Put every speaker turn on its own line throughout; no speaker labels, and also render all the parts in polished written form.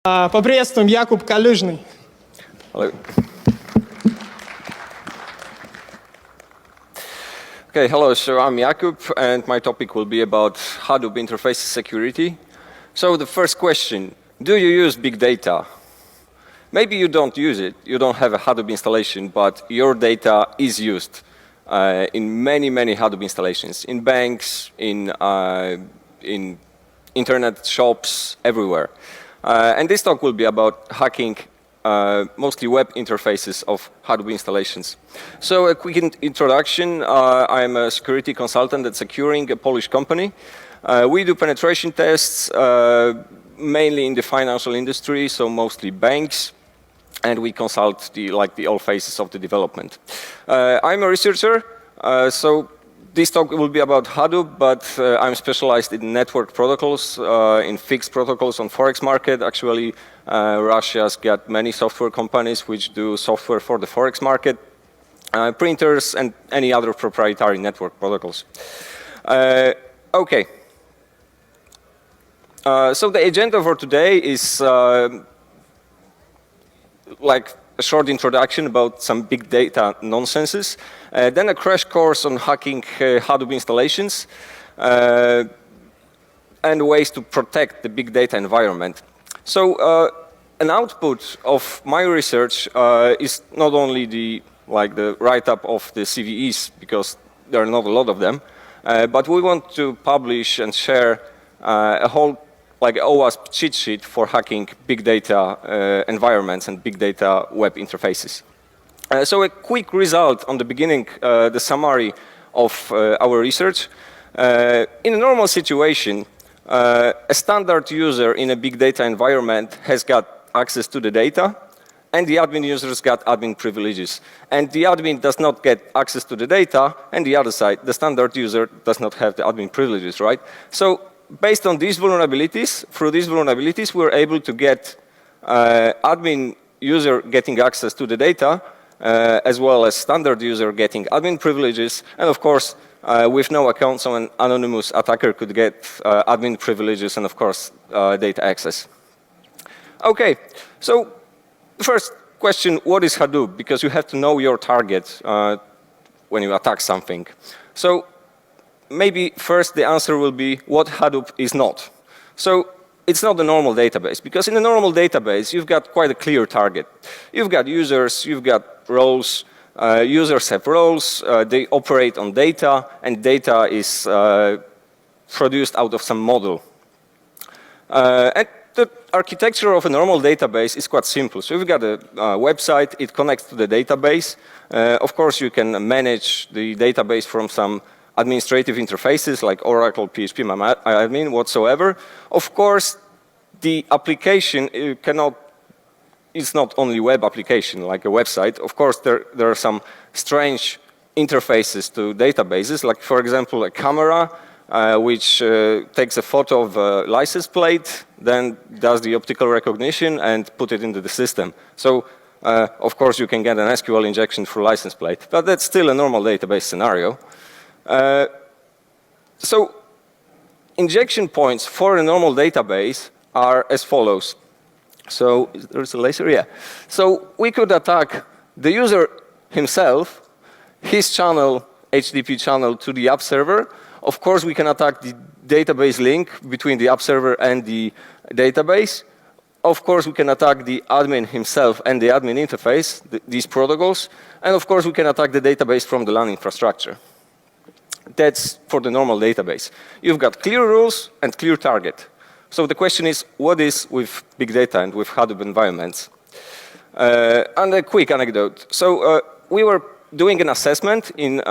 Поприветствуем, Jakub Kaluzny.
Hello. Okay, hello. So I'm Jakub, and my topic will be about Hadoop interface security. So the first question, do you use big data? Maybe you don't use it. You don't have a Hadoop installation, but your data is used in many Hadoop installations, in banks, in internet shops, everywhere. And this talk will be about hacking mostly web interfaces of Hadoop installations. So a quick introduction. I'm a security consultant at Securing, a Polish company. We do penetration tests mainly in the financial industry, so mostly banks, and we consult the all phases of the development. I'm a researcher, so this talk will be about Hadoop, but I'm specialized in network protocols, in fixed protocols on Forex market. Actually, Russia's got many software companies which do software for the Forex market, printers, and any other proprietary network protocols. Okay. So the agenda for today is like a short introduction about some big data nonsenses, then a crash course on hacking Hadoop installations, and ways to protect the big data environment. So an output of my research is not only the write-up of the CVEs, because there are not a lot of them, but we want to publish and share a whole OWASP cheat sheet for hacking big data environments and big data web interfaces. So a quick result on the beginning, the summary of our research. In a normal situation, a standard user in a big data environment has got access to the data, and the admin users got admin privileges. And the admin does not get access to the data, and the other side, the standard user does not have the admin privileges, right? So based on these vulnerabilities, through these vulnerabilities, we're able to get admin user getting access to the data, as well as standard user getting admin privileges, and of course, with no account, so an anonymous attacker could get admin privileges and of course, data access. Okay, so first question, what is Hadoop? Because you have to know your target when you attack something. So maybe first the answer will be what Hadoop is not. So it's not a normal database, because in a normal database, you've got quite a clear target. You've got users, you've got roles, users have roles, they operate on data, and data is produced out of some model. And the architecture of a normal database is quite simple. So you've got a website, it connects to the database. Of course, you can manage the database from some administrative interfaces like Oracle, PHP, admin, whatsoever. Of course, the application it's not only web application like a website. Of course, there are some strange interfaces to databases, like for example, a camera which takes a photo of a license plate, then does the optical recognition and put it into the system. So of course, you can get an SQL injection through license plate, but that's still a normal database scenario. So injection points for a normal database are as follows. So there's a laser, yeah. So we could attack the user himself, his channel, HTTP channel to the app server. Of course, we can attack the database link between the app server and the database. Of course, we can attack the admin himself and the admin interface, these protocols. And of course, we can attack the database from the LAN infrastructure. That's for the normal database. You've got clear rules and clear target. So the question is, what is with big data and with Hadoop environments? And a quick anecdote. So we were doing an assessment in,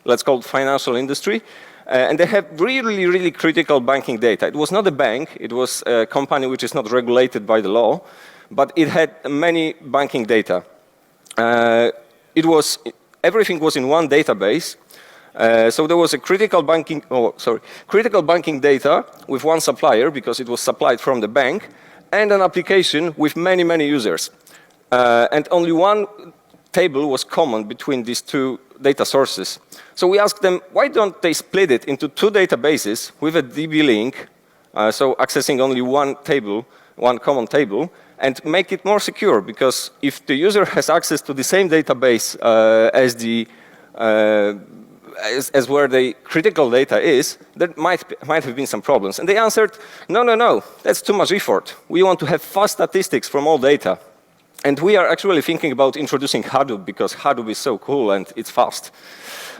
let's call it financial industry, and they have really critical banking data. It was not a bank, it was a company which is not regulated by the law, but it had many banking data. Everything was in one database. So there was a critical banking data with one supplier because it was supplied from the bank, and an application with many users. And only one table was common between these two data sources. So we asked them, why don't they split it into two databases with a DB link, so accessing only one table one common table, and make it more secure, because if the user has access to the same database as where the critical data is, there might have been some problems. And they answered, no, that's too much effort. We want to have fast statistics from all data. And we are actually thinking about introducing Hadoop, because Hadoop is so cool and it's fast.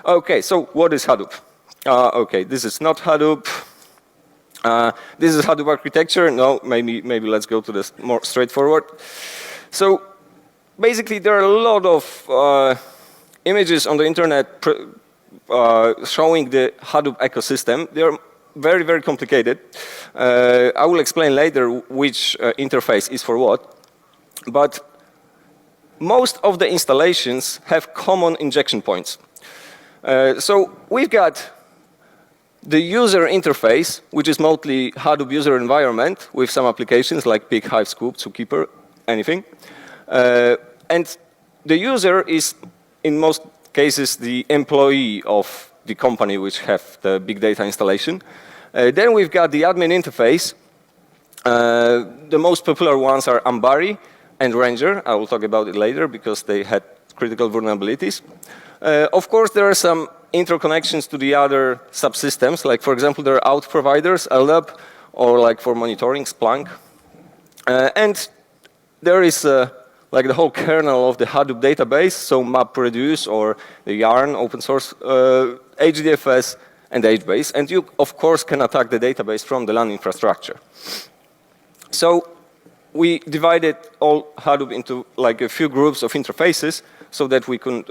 Okay, so what is Hadoop? Okay, this is not Hadoop. This is Hadoop architecture. No, maybe let's go to this more straightforward. So basically, there are a lot of images on the internet showing the Hadoop ecosystem. They are very, very complicated. I will explain later which interface is for what. But most of the installations have common injection points. So we've got the user interface, which is mostly Hadoop user environment with some applications like Pig, Hive, Scoop, Zookeeper, anything. And the user is, in most cases, the employee of the company which have the big data installation. Then we've got the admin interface. The most popular ones are Ambari and Ranger. I will talk about it later because they had critical vulnerabilities. Of course, there are some interconnections to the other subsystems, like for example, there are out providers, LDAP, or like for monitoring, Splunk. And there is like the whole kernel of the Hadoop database, so MapReduce or the Yarn open source, HDFS and HBase. And you, of course, can attack the database from the LAN infrastructure. So we divided all Hadoop into like a few groups of interfaces so that we can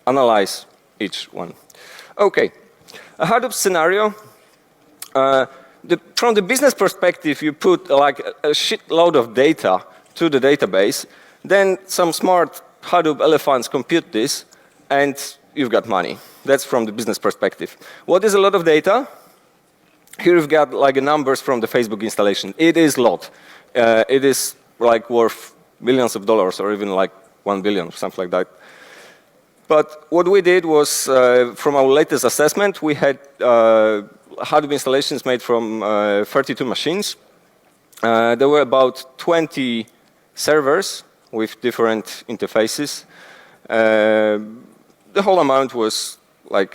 analyze each one. Okay, a Hadoop scenario. From the business perspective, you put like a shitload of data to the database, then some smart Hadoop elephants compute this, and you've got money. That's from the business perspective. What is a lot of data? Here you've got like numbers from the Facebook installation. It is a lot. It is like worth millions of dollars or even like 1 billion, something like that. But what we did was, from our latest assessment, we had Hadoop installations made from 32 machines. There were about 20 servers with different interfaces. The whole amount was like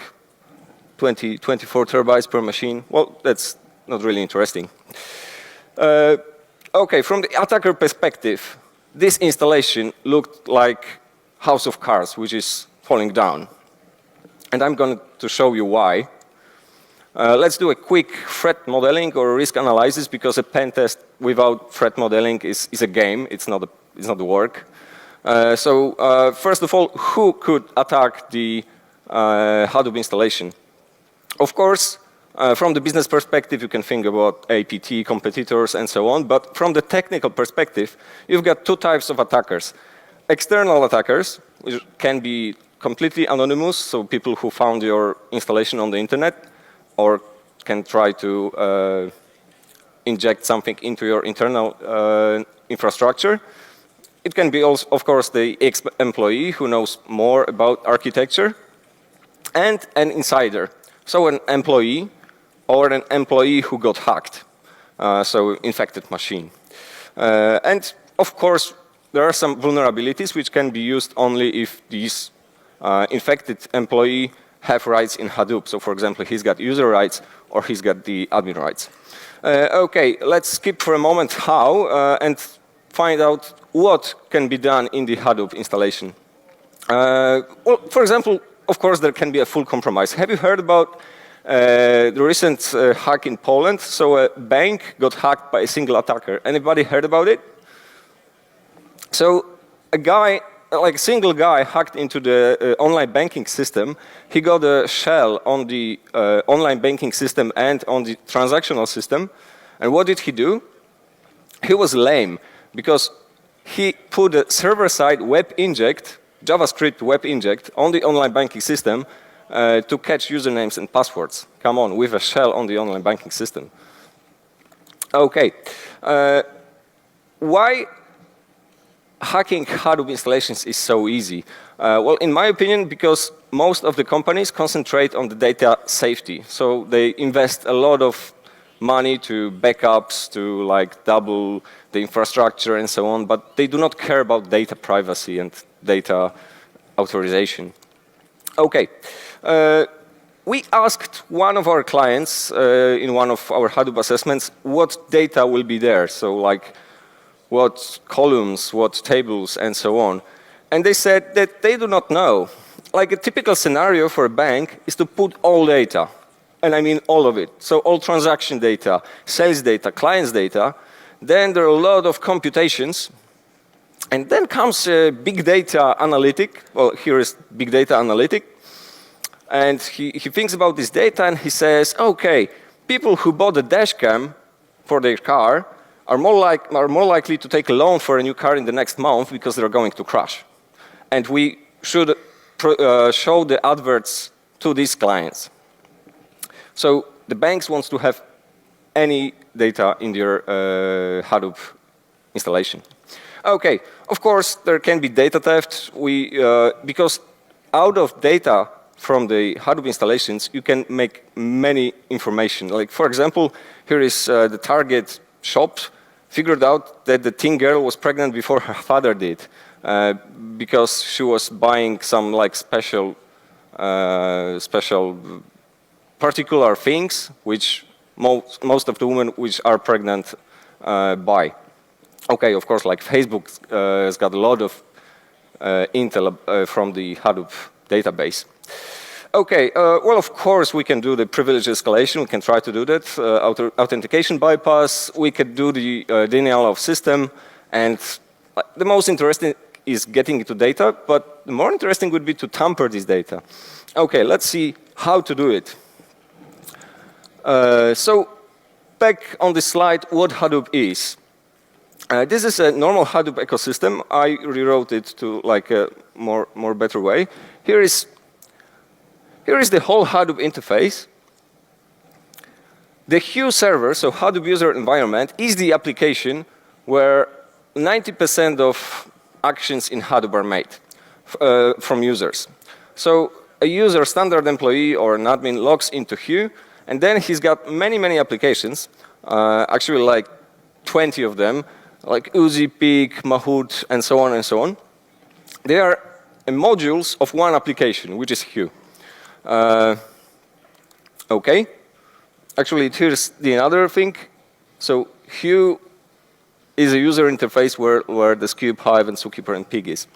24 terabytes per machine. Well, that's not really interesting. Okay, from the attacker perspective, this installation looked like house of cards, which is falling down. And I'm going to show you why. Let's do a quick threat modeling or risk analysis, because a pen test without threat modeling is a game. It's not the work. First of all, who could attack the Hadoop installation? Of course, from the business perspective, you can think about APT, competitors, and so on. But from the technical perspective, you've got two types of attackers. External attackers, which can be completely anonymous, so people who found your installation on the internet, or can try to inject something into your internal infrastructure. It can be also, of course, the employee who knows more about architecture, and an insider, so an employee or an employee who got hacked, so infected machine. And of course, there are some vulnerabilities which can be used only if these infected employee have rights in Hadoop. So for example, he's got user rights or he's got the admin rights. Okay, let's skip for a moment how and find out what can be done in the Hadoop installation. Well, for example, of course, there can be a full compromise. Have you heard about the recent hack in Poland? So a bank got hacked by a single attacker. Anybody heard about it? So a guy, like a single guy, hacked into the online banking system. He got a shell on the online banking system and on the transactional system. And what did he do? He was lame because he put a server-side web inject, JavaScript web inject, on the online banking system to catch usernames and passwords. Come on, with a shell on the online banking system. Okay. Why hacking Hadoop installations is so easy? Well, in my opinion, because most of the companies concentrate on the data safety. So they invest a lot of money to backups, to like double the infrastructure and so on, but they do not care about data privacy and data authorization. Okay. We asked one of our clients in one of our Hadoop assessments what data will be there. So like what columns, what tables, and so on. And they said that they do not know. Like a typical scenario for a bank is to put all data. And I mean all of it. So all transaction data, sales data, clients data. Then there are a lot of computations. And then comes big data analytic. Well, here is big data analytic. And he thinks about this data and he says, okay, people who bought a dash cam for their car are more likely to take a loan for a new car in the next month because they're going to crash. And we should show the adverts to these clients. So the banks want to have any data in their Hadoop installation. Okay, of course there can be data theft. Because out of data from the Hadoop installations, you can make many information. Like for example, here is the Target shop figured out that the teen girl was pregnant before her father did, because she was buying some like special particular things which most of the women which are pregnant buy. Okay, of course, like Facebook has got a lot of intel from the Hadoop database. Okay, well, of course, we can do the privilege escalation. We can try to do that. Authentication bypass. We could do the denial of system. And the most interesting is getting into data, but the more interesting would be to tamper this data. Okay, let's see how to do it. So back on this slide, what Hadoop is. This is a normal Hadoop ecosystem. I rewrote it to like a more better way. Here is the whole Hadoop interface. The Hue server, so Hadoop user environment, is the application where 90% of actions in Hadoop are made from users. So a user, standard employee or an admin logs into Hue, and then he's got many applications, actually like 20 of them, like Uzi, Peak, Mahout, and so on and so on. They are modules of one application, which is Hue. Okay. Actually, here's the other thing. So Hue is a user interface where the Cube, Hive, and Zookeeper and Pig is.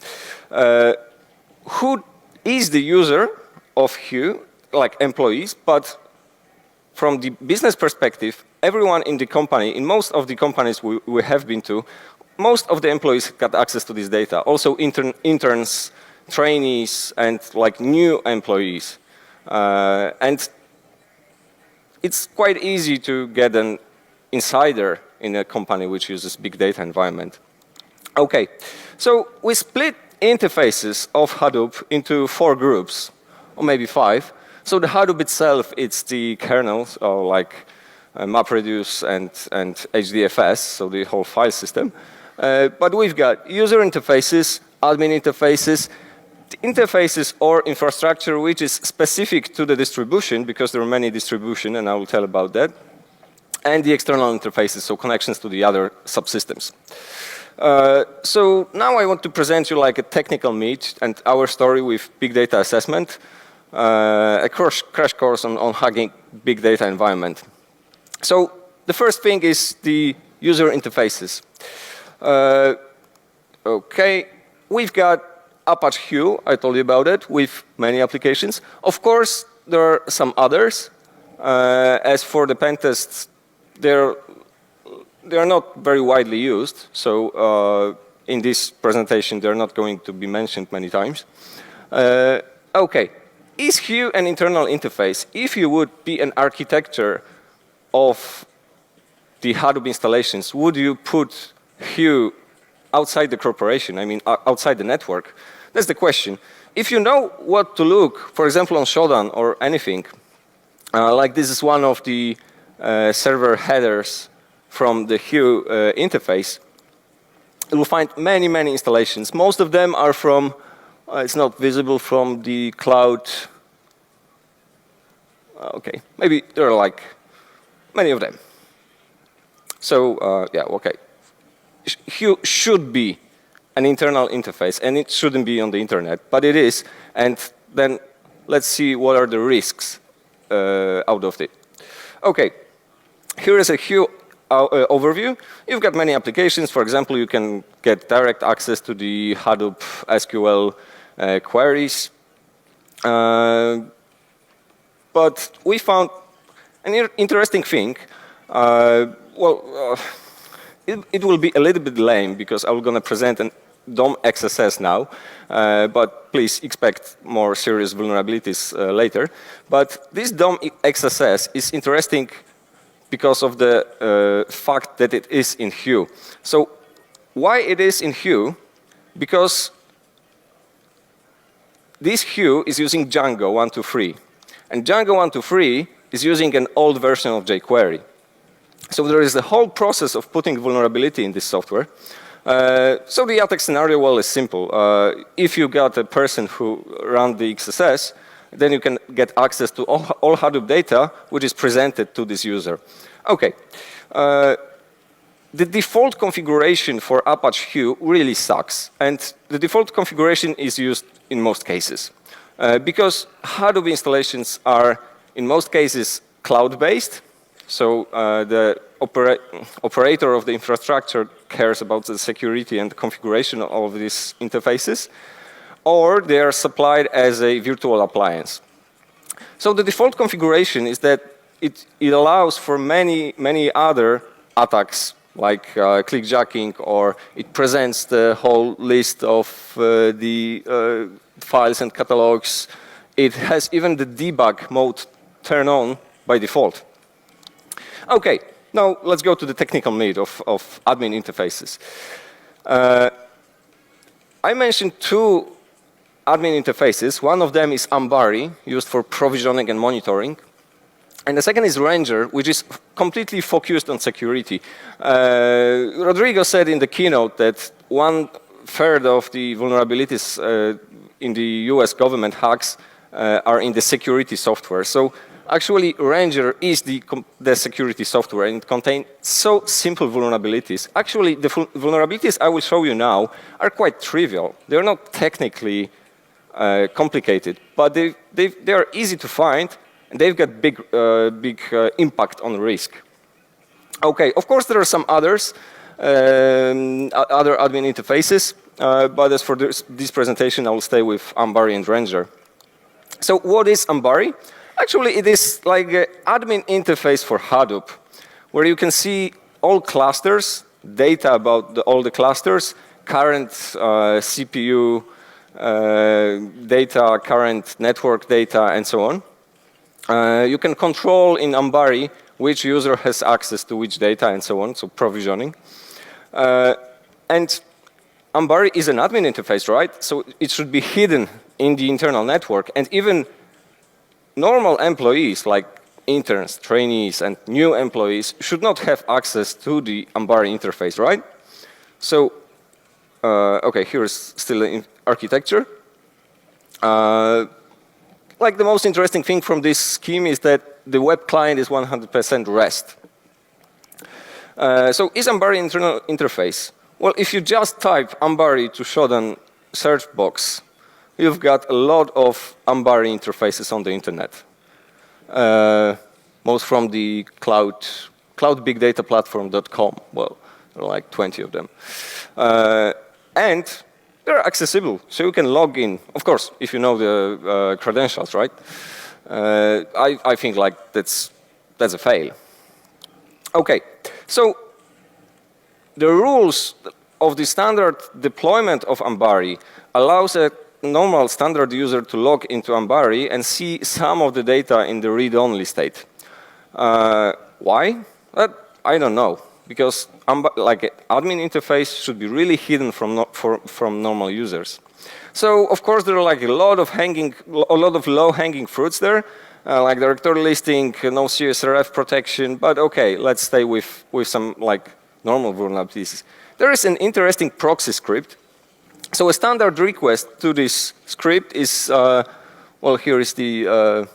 Who is the user of Hue? Like employees, but from the business perspective, everyone in the company, in most of the companies we have been to, most of the employees got access to this data. Also interns, trainees, and like new employees. And it's quite easy to get an insider in a company which uses big data environment. Okay, so we split interfaces of Hadoop into 4 groups, or maybe 5. So the Hadoop itself, it's the kernels, or like MapReduce and HDFS, so the whole file system. But we've got user interfaces, admin interfaces, interfaces or infrastructure which is specific to the distribution, because there are many distributions, and I will tell about that, and the external interfaces, so connections to the other subsystems. So now I want to present you like a technical meet and our story with big data assessment, a crash course on hacking big data environment. So the first thing is the user interfaces. Okay, we've got Apache Hue, I told you about it, with many applications. Of course, there are some others. As for the pen tests, they are not very widely used. So in this presentation, they're not going to be mentioned many times. Okay, is Hue an internal interface? If you would be an architecture of the Hadoop installations, would you put Hue outside the corporation, I mean outside the network? That's the question. If you know what to look, for example, on Shodan or anything, like this is one of the server headers from the Hue interface, you will find many installations. Most of them are from, it's not visible from the cloud. Okay, maybe there are like many of them. So yeah, okay. Hue should be an internal interface, and it shouldn't be on the internet, but it is. And then let's see what are the risks out of it. Okay, here is a Hue overview. You've got many applications. For example, you can get direct access to the Hadoop SQL queries. But we found an interesting thing. It will be a little bit lame because I'm going to present a DOM XSS now, but please expect more serious vulnerabilities later. But this DOM XSS is interesting because of the fact that it is in Hue. So why it is in Hue? Because this Hue is using Django 1.2.3. And Django 1.2.3 is using an old version of jQuery. So there is a whole process of putting vulnerability in this software. So the attack scenario, well, is simple. If you got a person who runs the XSS, then you can get access to all Hadoop data, which is presented to this user. Okay. The default configuration for Apache Hue really sucks. And the default configuration is used in most cases. Because Hadoop installations are, in most cases, cloud-based. So the operator of the infrastructure cares about the security and configuration of these interfaces, or they are supplied as a virtual appliance. So the default configuration is that it allows for many other attacks, like clickjacking, or it presents the whole list of the files and catalogs. It has even the debug mode turned on by default. Okay, now let's go to the technical need of admin interfaces. I mentioned two admin interfaces. One of them is Ambari, used for provisioning and monitoring. And the second is Ranger, which is completely focused on security. Rodrigo said in the keynote that 1/3 of the vulnerabilities in the US government hacks are in the security software. So actually, Ranger is the security software, and it contains so simple vulnerabilities. Actually, the vulnerabilities I will show you now are quite trivial. They're not technically complicated, but they are easy to find, and they've got big impact on risk. Okay, of course, there are some others, other admin interfaces, but as for this presentation, I will stay with Ambari and Ranger. So what is Ambari? Actually, it is like an admin interface for Hadoop, where you can see all clusters, data about all the clusters, current CPU data, current network data, and so on. You can control in Ambari which user has access to which data, and so on, so provisioning. And Ambari is an admin interface, right? So it should be hidden in the internal network, and even normal employees like interns, trainees, and new employees should not have access to the Ambari interface, right? So, okay, here is still the architecture. Like the most interesting thing from this scheme is that the web client is 100% REST. So is Ambari internal interface? Well, if you just type Ambari to Shodan search box, you've got a lot of Ambari interfaces on the internet. Most from the cloudbigdataplatform.com. Well, there are like 20 of them. And they're accessible, so you can log in. Of course, if you know the credentials, right? I think like that's a fail. Okay, so the rules of the standard deployment of Ambari allows a normal standard user to log into Ambari and see some of the data in the read-only state. Why? I don't know, because like an admin interface should be really hidden from normal users. So of course there are like a lot of low-hanging fruits there, like directory listing, no CSRF protection. But okay, let's stay with some like normal vulnerabilities. There is an interesting proxy script. So a standard request to this script is, well, here is the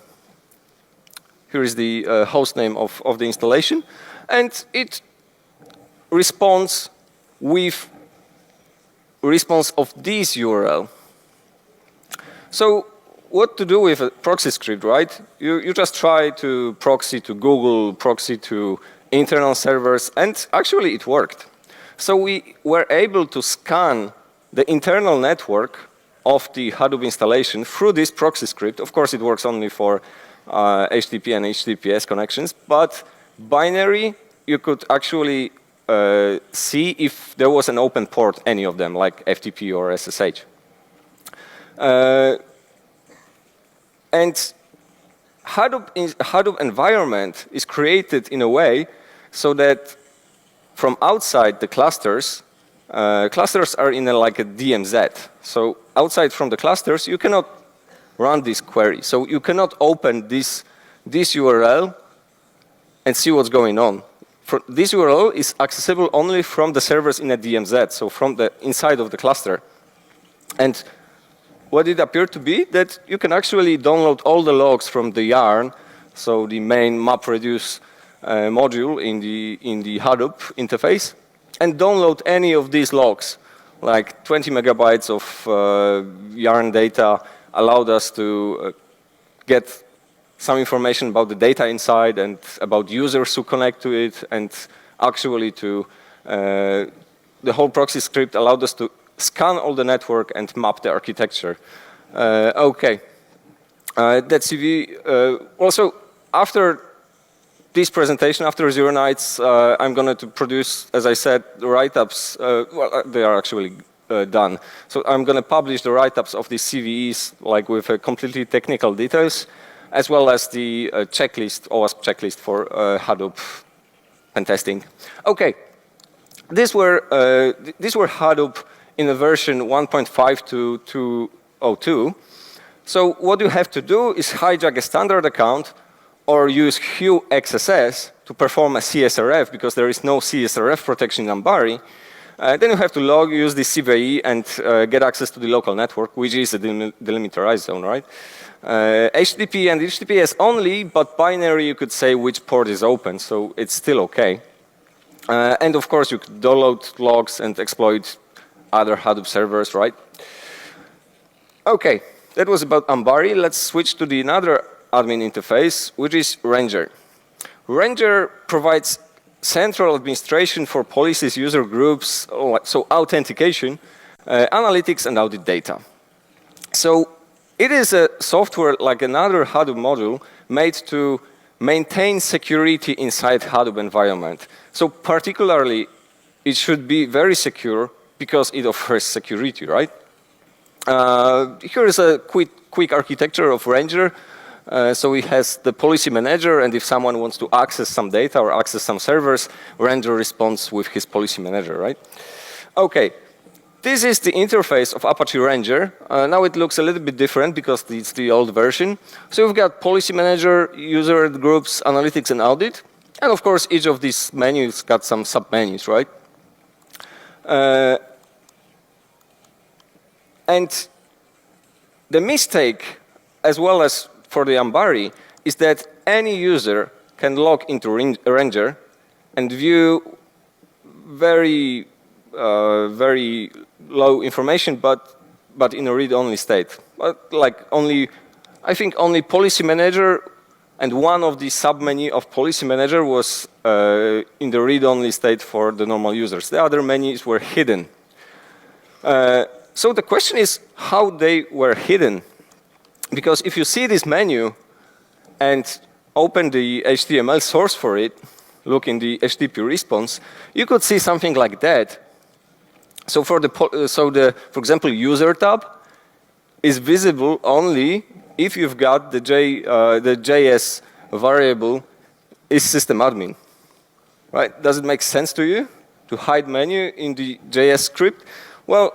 host name of the installation, and it responds with response of this URL. So what to do with a proxy script, right? You just try to proxy to Google, proxy to internal servers, and actually it worked. So we were able to scan the internal network of the Hadoop installation through this proxy script. Of course, it works only for HTTP and HTTPS connections, but binary, you could actually see if there was an open port, any of them, like FTP or SSH. And Hadoop environment is created in a way so that from outside the clusters, clusters are in like a DMZ. So outside from the clusters, you cannot run this query. So you cannot open this URL and see what's going on. This URL is accessible only from the servers in a DMZ, so from the inside of the cluster. And what it appeared to be that you can actually download all the logs from the yarn, so the main MapReduce module in the Hadoop interface, and download any of these logs. Like 20 megabytes of yarn data allowed us to get some information about the data inside and about users who connect to it, and actually to the whole proxy script allowed us to scan all the network and map the architecture. Okay, that CV. Also, after this presentation, after ZeroNights, I'm going to produce, as I said, the write-ups. Well, they are actually done. So I'm going to publish the write-ups of these CVEs, like with completely technical details, as well as the checklist, OWASP checklist for Hadoop pen testing. Okay, these were Hadoop in the version 1.5 to 2.02. So what you have to do is hijack a standard account or use Hue XSS to perform a CSRF, because there is no CSRF protection in Ambari. Then you have to use the CVE and get access to the local network, which is a delimitarized zone, right? HTTP and HTTPS only, but binary you could say which port is open, so it's still okay. And of course you could download logs and exploit other Hadoop servers, right? Okay, that was about Ambari. Let's switch to the another admin interface, which is Ranger. Ranger provides central administration for policies, user groups, so authentication, analytics, and audit data. So it is a software like another Hadoop module made to maintain security inside Hadoop environment. So particularly, it should be very secure because it offers security, right? Here is a quick architecture of Ranger. So it has the policy manager, and if someone wants to access some data or access some servers, Ranger responds with his policy manager, right? Okay, this is the interface of Apache Ranger. Now it looks a little bit different because it's the old version. So we've got policy manager, user groups, analytics, and audit. And of course, each of these menus got some sub-menus, right? And the mistake, as well as for the Ambari, is that any user can log into Ranger and view very low information, but in a read-only state. But like I think only policy manager and one of the sub-menu of policy manager was in the read-only state for the normal users. The other menus were hidden. So the question is how they were hidden. Because if you see this menu and open the HTML source for it, look in the HTTP response, you could see something like that. So for example, user tab is visible only if you've got the JS variable is system admin, right? Does it make sense to you to hide menu in the JS script? Well,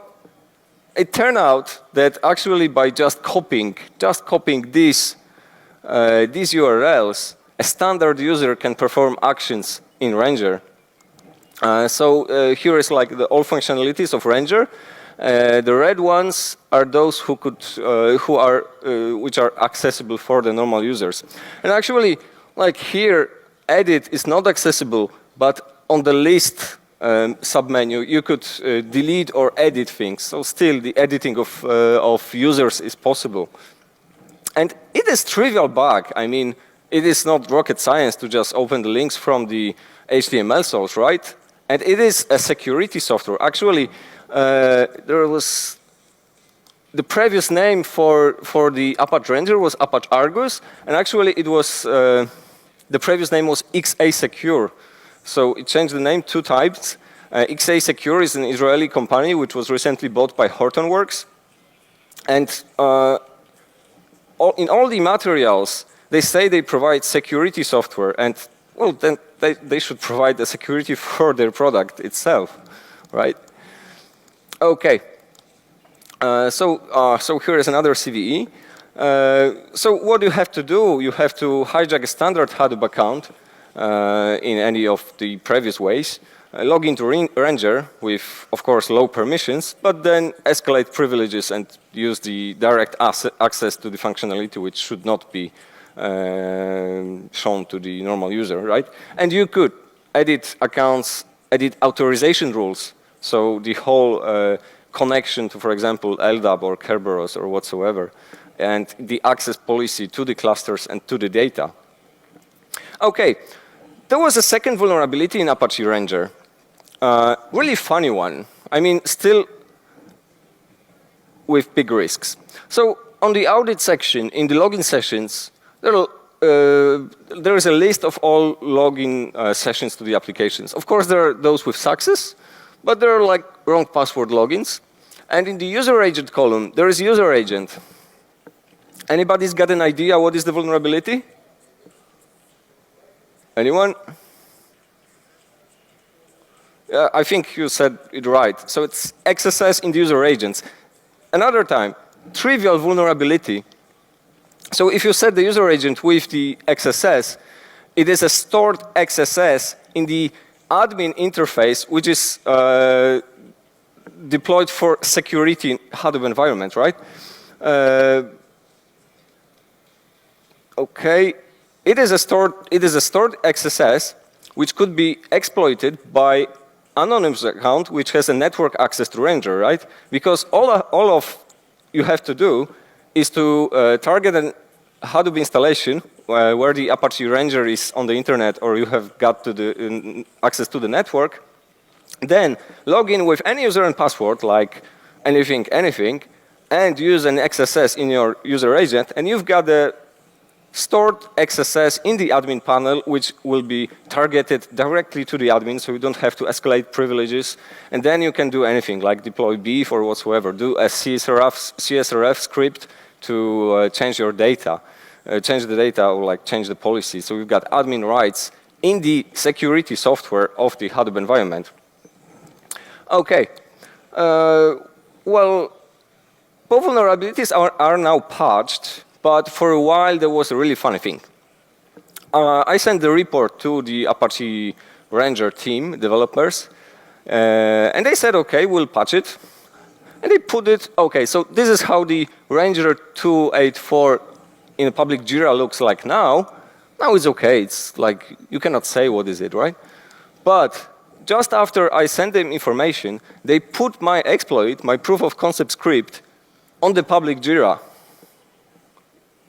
it turned out that actually by just copying these URLs, a standard user can perform actions in Ranger. So here is like all functionalities of Ranger. The red ones are those which are accessible for the normal users. And actually, like here, edit is not accessible, but on the list submenu, you could delete or edit things. So still the editing of users is possible. And it is trivial bug. I mean, it is not rocket science to just open the links from the HTML source, right? And it is a security software. Actually, there was the previous name for the Apache Ranger was Apache Argus, and actually it was the previous name was XA Secure. So it changed the name 2 times. XA Secure is an Israeli company which was recently bought by Hortonworks, and in all the materials they say they provide security software, and well, then they should provide the security for their product itself, right? Okay. So here is another CVE. So what you have to do, you have to hijack a standard Hadoop account in any of the previous ways, log into Ranger with, of course, low permissions, but then escalate privileges and use the direct access to the functionality which should not be shown to the normal user, right? And you could edit accounts, edit authorization rules. So the whole connection to, for example, LDAP or Kerberos or whatsoever, and the access policy to the clusters and to the data. Okay, there was a second vulnerability in Apache Ranger. Really funny one. I mean, still with big risks. So on the audit section, in the login sessions, there is a list of all login sessions to the applications. Of course, there are those with success, but there are like wrong password logins. And in the user agent column, there is user agent. Anybody's got an idea what is the vulnerability? Anyone? Yeah, I think you said it right. So it's XSS in the user agents. Another time, trivial vulnerability. So if you set the user agent with the XSS, it is a stored XSS in the admin interface, which is deployed for security in Hadoop environment, right? Okay, it is a stored XSS which could be exploited by anonymous account which has a network access to Ranger, right? Because all of you have to do is to target a Hadoop installation where the Apache Ranger is on the internet, or you have got to the access to the network. Then log in with any user and password, like anything, and use an XSS in your user agent, and you've got the stored XSS in the admin panel, which will be targeted directly to the admin, so you don't have to escalate privileges. And then you can do anything, like deploy beef or whatsoever. Do a CSRF script to change your data, change the data, or like change the policy. So we've got admin rights in the security software of the Hadoop environment. Okay. Well, both vulnerabilities are now patched. But for a while, there was a really funny thing. I sent the report to the Apache Ranger team, developers, and they said, okay, we'll patch it. And they put it, okay, so this is how the Ranger 284 in a public Jira looks like now. Now it's okay, it's like, you cannot say what is it, right? But just after I sent them information, they put my exploit, my proof of concept script, on the public Jira.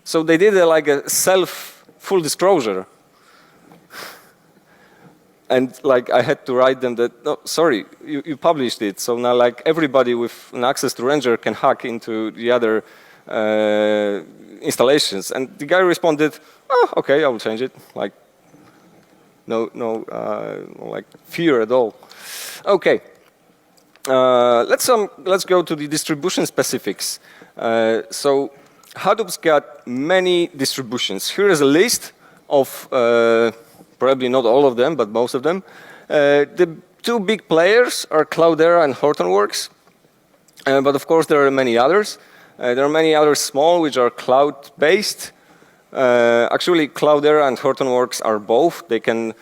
So they did like a full disclosure. And like I had to write them that, no, sorry, you published it. So now like everybody with an access to Ranger can hack into the other installations. And the guy responded, oh, okay, I will change it. Like no like fear at all. Okay. Let's go to the distribution specifics. So Hadoop's got many distributions. Here is a list of, probably not all of them, but most of them. The two big players are Cloudera and Hortonworks. But of course, there are many others. There are many others small, which are cloud-based. Actually, Cloudera and Hortonworks are both. They can,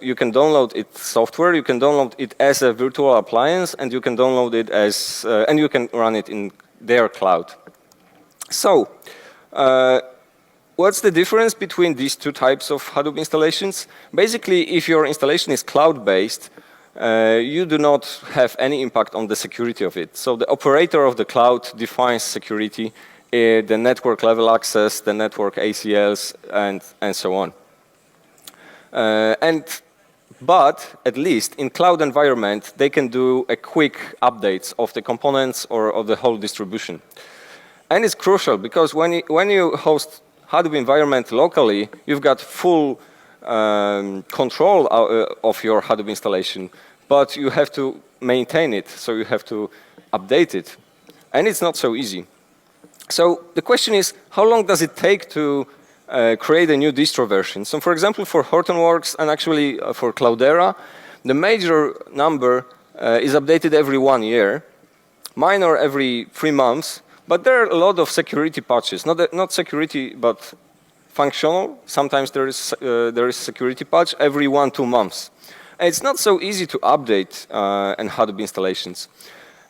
you can download its software, you can download it as a virtual appliance, and you can download it as, and you can run it in their cloud. So, what's the difference between these two types of Hadoop installations? Basically, if your installation is cloud-based, you do not have any impact on the security of it. So the operator of the cloud defines security, the network level access, the network ACLs, and so on. But at least in cloud environment, they can do a quick updates of the components or of the whole distribution. And it's crucial because when you host Hadoop environment locally, you've got full control of your Hadoop installation, but you have to maintain it, so you have to update it. And it's not so easy. So the question is, how long does it take to create a new distro version? So for example, for Hortonworks and actually for Cloudera, the major number is updated every 1 year, minor every 3 months, but there are a lot of security patches, not security, but functional. Sometimes there is security patch every 1-2 months. And it's not so easy to update and Hadoop installations.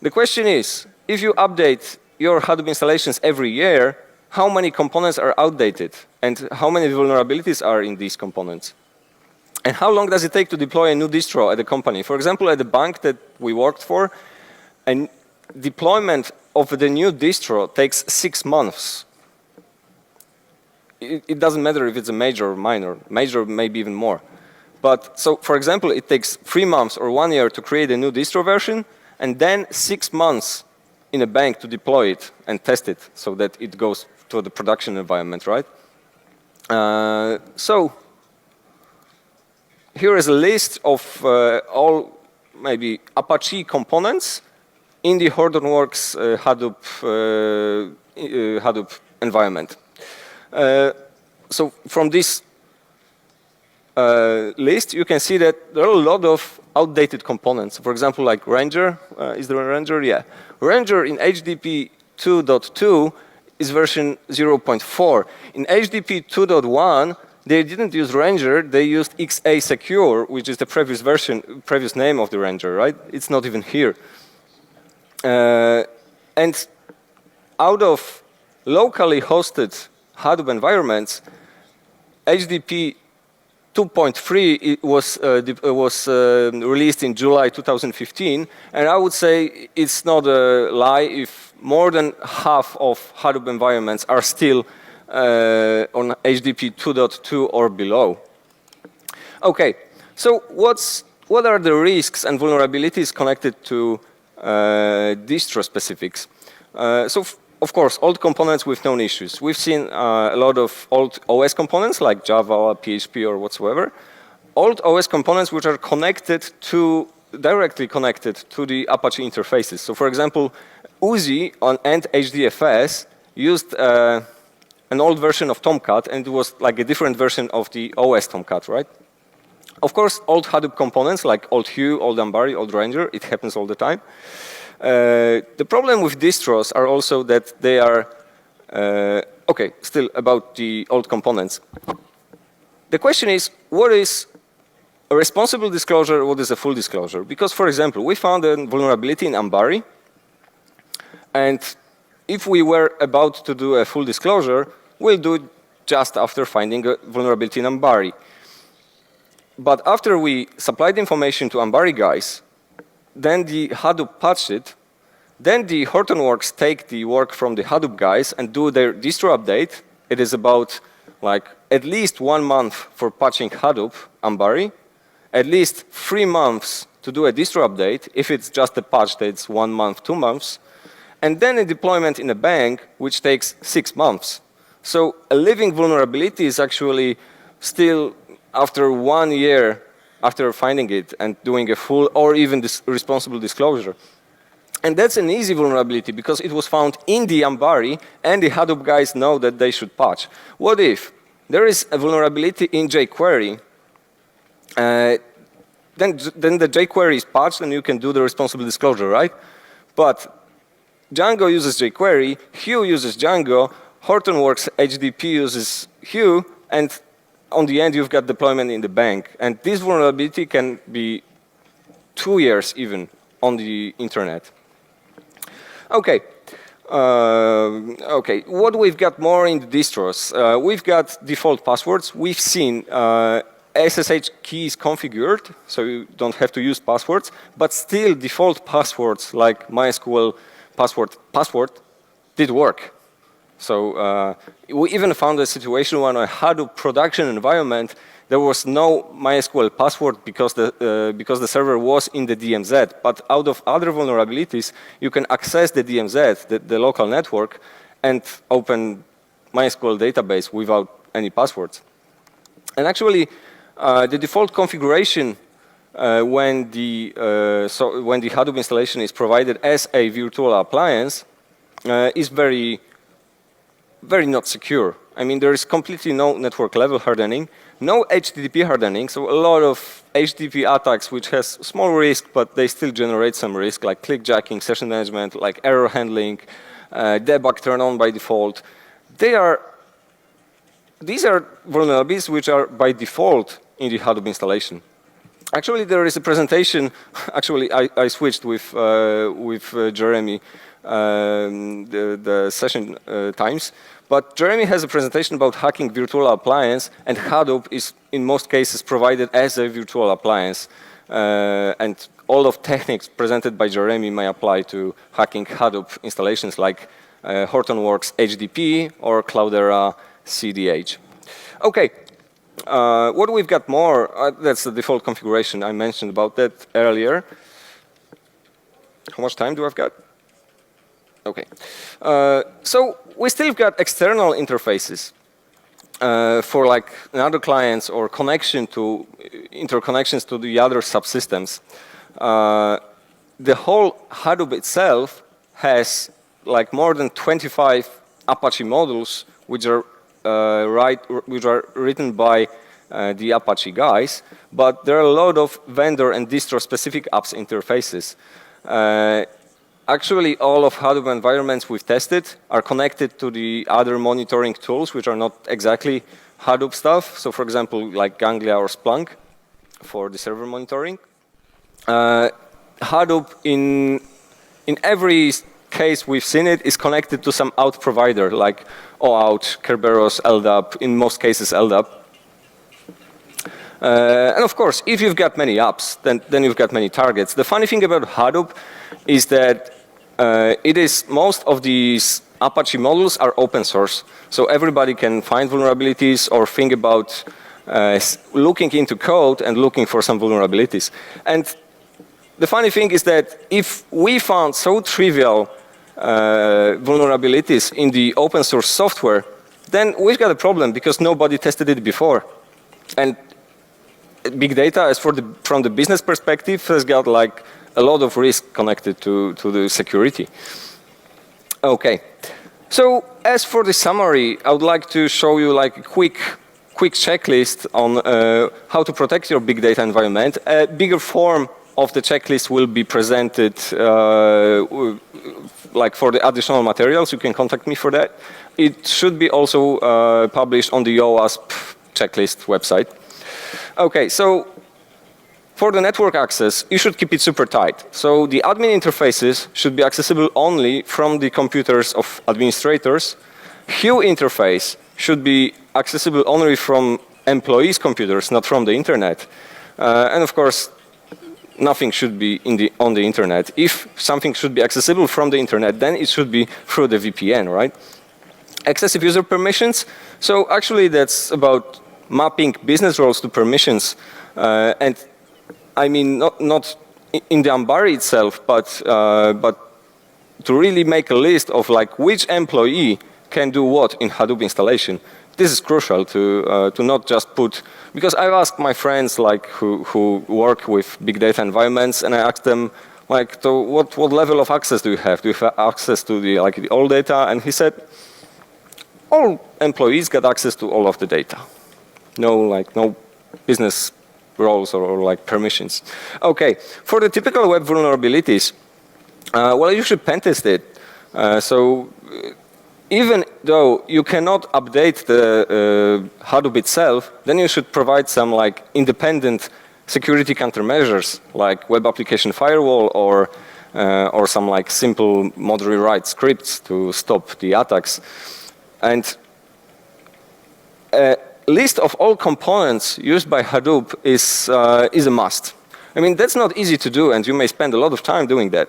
The question is, if you update your Hadoop installations every year, how many components are outdated and how many vulnerabilities are in these components? And how long does it take to deploy a new distro at a company? For example, at the bank that we worked for, and deployment of the new distro takes 6 months. It doesn't matter if it's a major or minor, major maybe even more. But so, for example, it takes 3 months or 1 year to create a new distro version, and then 6 months in a bank to deploy it and test it so that it goes to the production environment, right? So here is a list of all maybe Apache components in the Hortonworks Hadoop environment. So from this list, you can see that there are a lot of outdated components. For example, like Ranger. Is there a Ranger? Yeah. Ranger in HDP 2.2 is version 0.4. In HDP 2.1, they didn't use Ranger, they used XA Secure, which is the previous version, previous name of the Ranger, right? It's not even here. And out of locally hosted Hadoop environments, HDP 2.3 was released in July 2015, and I would say it's not a lie if more than half of Hadoop environments are still on HDP 2.2 or below. Okay, so what are the risks and vulnerabilities connected to distro specifics? Of course, old components with known issues. We've seen a lot of old OS components like Java, PHP, or whatsoever. Old OS components which are directly connected to the Apache interfaces. So for example, Uzi and HDFS used an old version of Tomcat, and it was like a different version of the OS Tomcat, right? Of course, old Hadoop components like old Hue, old Ambari, old Ranger, it happens all the time. The problem with distros are also that they are, okay, still about the old components. The question is, what is a responsible disclosure, what is a full disclosure? Because, for example, we found a vulnerability in Ambari, and if we were about to do a full disclosure, we'll do it just after finding a vulnerability in Ambari. But after we supplied information to Ambari guys, then the Hadoop patched it, then the Hortonworks take the work from the Hadoop guys and do their distro update. It is about like at least 1 month for patching Hadoop, Ambari, at least 3 months to do a distro update. If it's just a patch, that's 1 month, 2 months. And then a deployment in a bank, which takes 6 months. So a living vulnerability is actually still after 1 year after finding it and doing a full or even responsible disclosure. And that's an easy vulnerability because it was found in the Ambari and the Hadoop guys know that they should patch. What if there is a vulnerability in jQuery, then the jQuery is patched and you can do the responsible disclosure, right? But Django uses jQuery, Hue uses Django, Hortonworks HDP uses Hue, and on the end, you've got deployment in the bank. And this vulnerability can be 2 years even on the internet. Okay. Okay, what we've got more in the distros? We've got default passwords. We've seen SSH key is configured, so you don't have to use passwords, but still default passwords like MySQL password did work. So we even found a situation when a Hadoop production environment, there was no MySQL password because the server was in the DMZ. But out of other vulnerabilities, you can access the DMZ, the local network, and open MySQL database without any passwords. And actually, the default configuration when the Hadoop installation is provided as a virtual appliance is very not secure. I mean, there is completely no network level hardening, no HTTP hardening, so a lot of HTTP attacks which has small risk, but they still generate some risk, like clickjacking, session management, like error handling, debug turn on by default. These are vulnerabilities which are by default in the Hadoop installation. Actually, there is a presentation. Actually, I switched with Jeremy the session times. But Jeremy has a presentation about hacking virtual appliance, and Hadoop is in most cases provided as a virtual appliance. And all of techniques presented by Jeremy may apply to hacking Hadoop installations like Hortonworks HDP or Cloudera CDH. Okay, what we've got more, that's the default configuration. I mentioned about that earlier. How much time do I've got? Okay, so we still got external interfaces for like other clients or interconnections to the other subsystems. The whole Hadoop itself has like more than 25 Apache modules, which are written by the Apache guys, but there are a lot of vendor and distro-specific apps interfaces. Actually, all of Hadoop environments we've tested are connected to the other monitoring tools, which are not exactly Hadoop stuff. So, for example, like Ganglia or Splunk for the server monitoring. Hadoop, in every case we've seen it, is connected to some out provider, like OAuth, Kerberos, LDAP, in most cases LDAP. And of course, if you've got many apps, then you've got many targets. The funny thing about Hadoop is that most of these Apache models are open source. So everybody can find vulnerabilities or think about looking into code and looking for some vulnerabilities. And the funny thing is that if we found so trivial vulnerabilities in the open source software, then we've got a problem because nobody tested it before. And big data, as from the business perspective, has got like a lot of risk connected to the security. Okay, so as for the summary, I would like to show you like a quick checklist on how to protect your big data environment. A bigger form of the checklist will be presented like for the additional materials. You can contact me for that. It should be also published on the OWASP checklist website. Okay, so for the network access, you should keep it super tight. So the admin interfaces should be accessible only from the computers of administrators. Hue interface should be accessible only from employees' computers, not from the internet. And of course, nothing should be on the internet. If something should be accessible from the internet, then it should be through the VPN, right? Excessive user permissions. So actually, that's about mapping business roles to permissions. And I mean, not in the Ambari itself, but to really make a list of like which employee can do what in Hadoop installation. This is crucial to not just put, because I've asked my friends like who work with big data environments, and I asked them like, so what level of access do you have? Do you have access to the all data? And he said, all employees get access to all of the data. No business roles or like permissions. Okay, for the typical web vulnerabilities, well, you should pen test it. So even though you cannot update the Hadoop itself, then you should provide some like independent security countermeasures, like web application firewall or some like simple mod rewrite scripts to stop the attacks. And list of all components used by Hadoop is a must. I mean, that's not easy to do, and you may spend a lot of time doing that.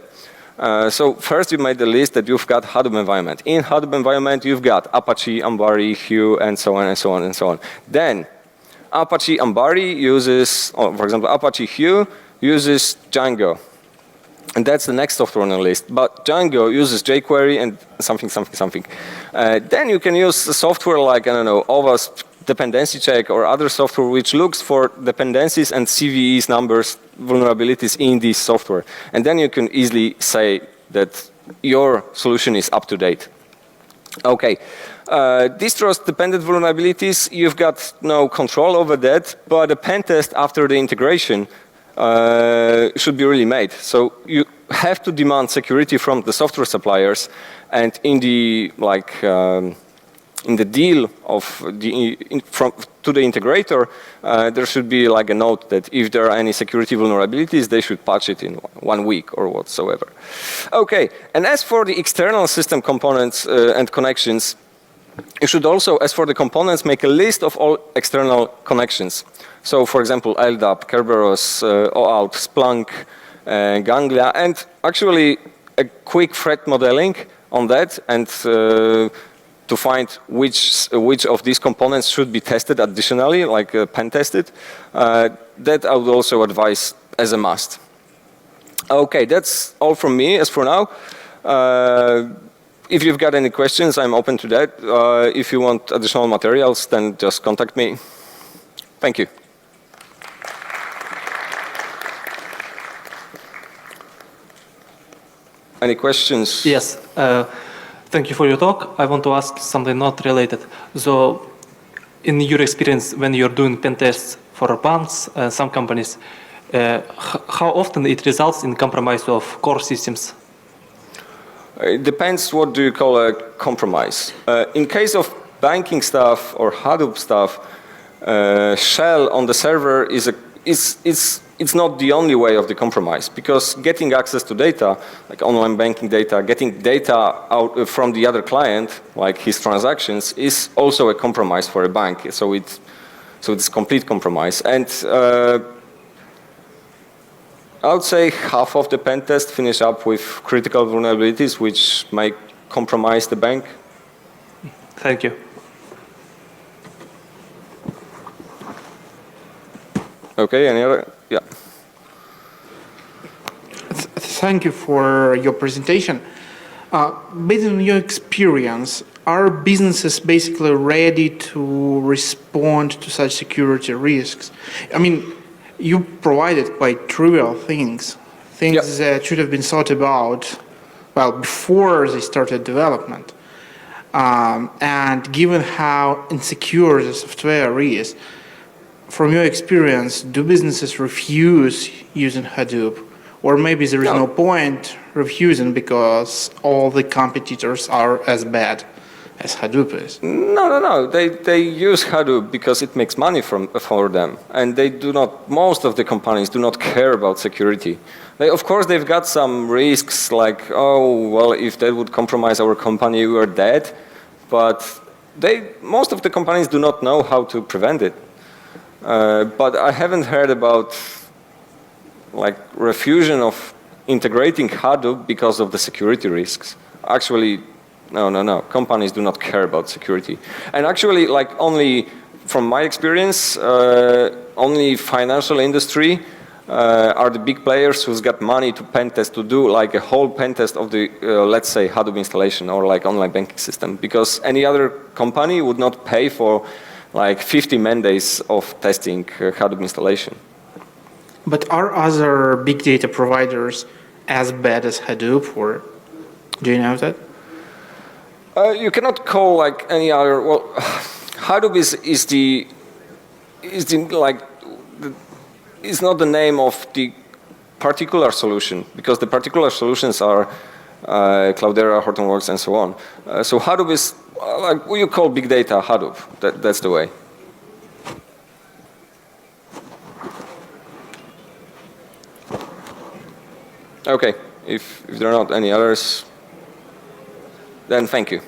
So first you made the list that you've got Hadoop environment. In Hadoop environment, you've got Apache, Ambari, Hue, and so on and so on and so on. Then Apache Ambari uses, for example, Apache Hue uses Django. And that's the next software on the list. But Django uses jQuery and something. Then you can use software like, I don't know, OWASP dependency check or other software which looks for dependencies and CVEs, numbers, vulnerabilities in this software. And then you can easily say that your solution is up to date. Okay, distros dependent vulnerabilities, you've got no control over that, but a pen test after the integration should be really made. So you have to demand security from the software suppliers, and in the in the deal of the to the integrator, there should be like a note that if there are any security vulnerabilities, they should patch it in 1 week or whatsoever. Okay, and as for the external system components and connections, you should also, as for the components, make a list of all external connections. So, for example, LDAP, Kerberos, OAuth, Splunk, Ganglia, and actually a quick threat modeling on that, and to find which of these components should be tested additionally, like pen tested. That I would also advise as a must. Okay, that's all from me as for now. If you've got any questions, I'm open to that. If you want additional materials, then just contact me. Thank you. Any questions?
Yes. Thank you for your talk. I want to ask something not related. So, in your experience, when you're doing pen tests for banks, some companies, how often it results in compromise of core systems?
It depends what do you call a compromise. In case of banking stuff or Hadoop stuff, shell on the server it's not the only way of the compromise, because getting access to data, like online banking data, getting data out from the other client, like his transactions, is also a compromise for a bank. So it's complete compromise. And I would say half of the pen test finish up with critical vulnerabilities which might compromise the bank.
Thank you.
Okay, any other? Yeah.
Thank you for your presentation. Based on your experience, are businesses basically ready to respond to such security risks? I mean, you provided quite trivial things that should have been thought about, well, before they started development. And given how insecure the software is, from your experience, do businesses refuse using Hadoop? Or maybe there is no point refusing because all the competitors are as bad as Hadoop is?
No. They use Hadoop because it makes money for them. And they do not, most of the companies do not care about security. Of course, they've got some risks like, oh, well, if that would compromise our company, we are dead. But most of the companies do not know how to prevent it. But I haven't heard about like refusion of integrating Hadoop because of the security risks. Actually, no. Companies do not care about security. And actually, like only from my experience, only financial industry are the big players who's got money to pen test, to do like a whole pen test of the, let's say, Hadoop installation or like online banking system. Because any other company would not pay for like 50 man days of testing Hadoop installation.
But are other big data providers as bad as Hadoop, or do you know that?
You cannot call like any other. Well, Hadoop is not the name of the particular solution, because the particular solutions are Cloudera, Hortonworks, and so on. So Hadoop is like what you call big data Hadoop. That's the way. Okay, if there are not any others, then thank you.